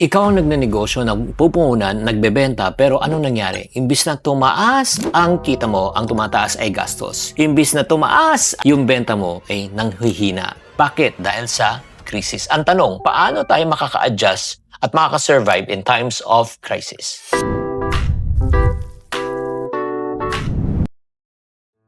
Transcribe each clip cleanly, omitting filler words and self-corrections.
Ikaw ang nagnenegosyo, nagpupuhunan, nagbebenta, pero anong nangyari? Imbis na tumaas ang kita mo, ang tumataas ay gastos. Imbis na tumaas yung benta mo ay nanghihina. Bakit? Dahil sa krisis. Ang tanong, paano tayo makaka-adjust at makaka-survive in times of crisis?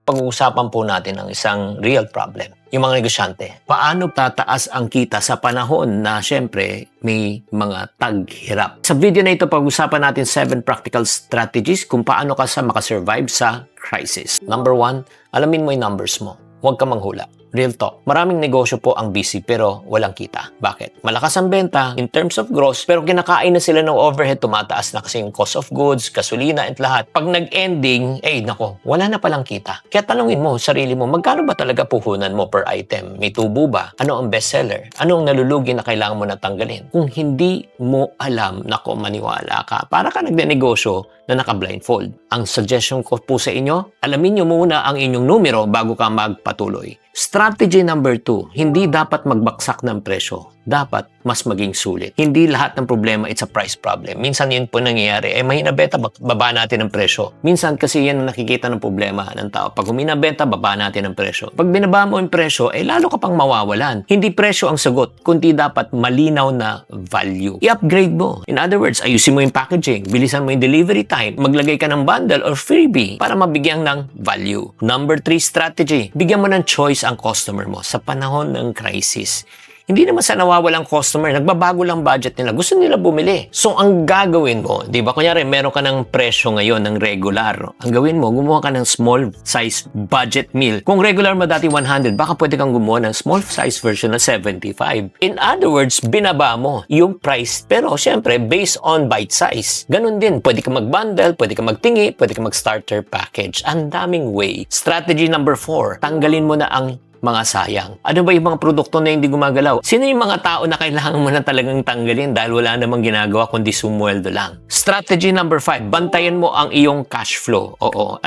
Pag-uusapan po natin ang isang real problem, yung mga negosyante. Paano tataas ang kita sa panahon na syempre may mga taghirap? Sa video na ito, pag-uusapan natin 7 practical strategies kung paano ka makasurvive sa crisis. Number 1, alamin mo yung numbers mo. Huwag ka manghula. Real talk. Maraming negosyo po ang busy pero walang kita. Bakit? Malakas ang benta in terms of gross pero kinakain na sila ng overhead, tumataas na kasi yung cost of goods, gasolina at lahat. Pag nag-ending, nako, wala na palang kita. Kaya tanungin mo, sarili mo, magkano ba talaga puhunan mo per item? May tubo ba? Ano ang bestseller? Ano ang nalulugi na kailangan mo na tanggalin? Kung hindi mo alam, nako, maniwala ka. Para ka nagnenegosyo na naka-blindfold. Ang suggestion ko po sa inyo, alamin nyo muna ang inyong numero bago ka magpatuloy. Strategy number 2, hindi dapat magbaksak ng presyo. Dapat mas maging sulit. Hindi lahat ng problema it's a price problem. Minsan yun po nangyayari. Mahina benta, baba natin ang presyo. Minsan kasi yan ang nakikita ng problema ng tao. Pag humina benta, baba natin ang presyo. Pag binaba mo yung presyo, lalo ka pang mawawalan. Hindi presyo ang sagot, kundi dapat malinaw na value. I-upgrade mo. In other words, ayusin mo yung packaging, bilisan mo yung delivery time, maglagay ka ng bundle or freebie para mabigyan ng value. Number 3 strategy, bigyan mo ng choice ang customer mo sa panahon ng crisis. Hindi naman sa nawawalang customer, nagbabago lang budget nila. Gusto nila bumili. So, ang gagawin mo, di ba? Kunyari, meron ka ng presyo ngayon ng regular. Ang gawin mo, gumawa ka ng small size budget meal. Kung regular mo dati 100, baka pwede kang gumawa ng small size version na 75. In other words, binaba mo yung price. Pero, syempre, based on bite size. Ganun din. Pwede ka mag-bundle, pwede ka magtingi, pwede ka mag-starter package. Ang daming way. Strategy number 4, tanggalin mo na ang mga sayang. Ano ba yung mga produkto na hindi gumagalaw? Sino yung mga tao na kailangan mo na talagang tanggalin dahil wala namang ginagawa kundi sumweldo lang? Strategy number 5, bantayan mo ang iyong cash flow. Oo,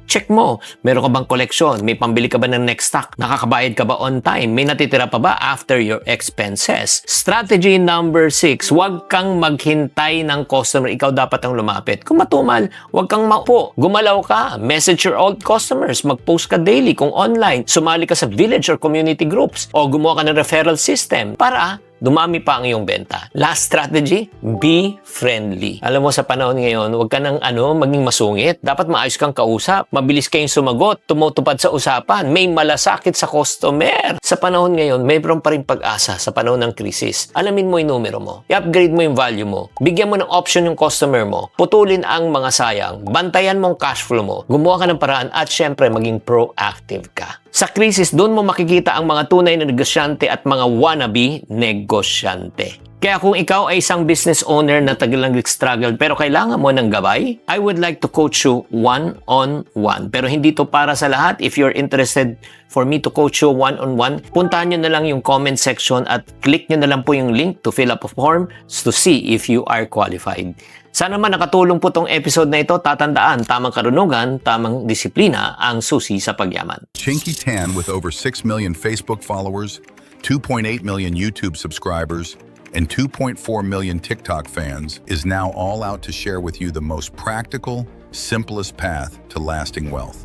check mo. Meron ka bang collection? May pambili ka ba ng next stock? Nakakabayad ka ba on time? May natitira pa ba after your expenses? Strategy number 6, huwag kang maghintay ng customer. Ikaw dapat ang lumapit. Kung matumal, huwag kang maupo. Gumalaw ka. Message your old customers. Mag-post ka daily kung online. Sumali ka sa village or community groups o gumawa ka ng referral system para dumami pa ang iyong benta. Last strategy, be friendly. Alam mo, sa panahon ngayon, huwag ka nang maging masungit. Dapat maayos kang kausap. Mabilis kayong sumagot. Tumutupad sa usapan. May malasakit sa customer. Sa panahon ngayon, mayroon pa rin pag-asa sa panahon ng krisis. Alamin mo yung numero mo. I-upgrade mo yung value mo. Bigyan mo ng option yung customer mo. Putulin ang mga sayang. Bantayan mo ang cash flow mo. Gumawa ka ng paraan at syempre, maging proactive ka. Sa krisis, doon mo makikita ang mga tunay na negosyante at mga wannabe negosyante. Kaya kung ikaw ay isang business owner na tagal lang struggle pero kailangan mo ng gabay, I would like to coach you one-on-one. Pero hindi to para sa lahat. If you're interested for me to coach you one-on-one, puntahan nyo na lang yung comment section at click nyo na lang po yung link to fill up a form to see if you are qualified. Sana man nakatulong po tong episode na ito. Tatandaan, tamang karunungan, tamang disiplina ang susi sa pagyaman. Chinky Tan, with over 6 million Facebook followers, 2.8 million YouTube subscribers, and 2.4 million TikTok fans, is now all out to share with you the most practical, simplest path to lasting wealth.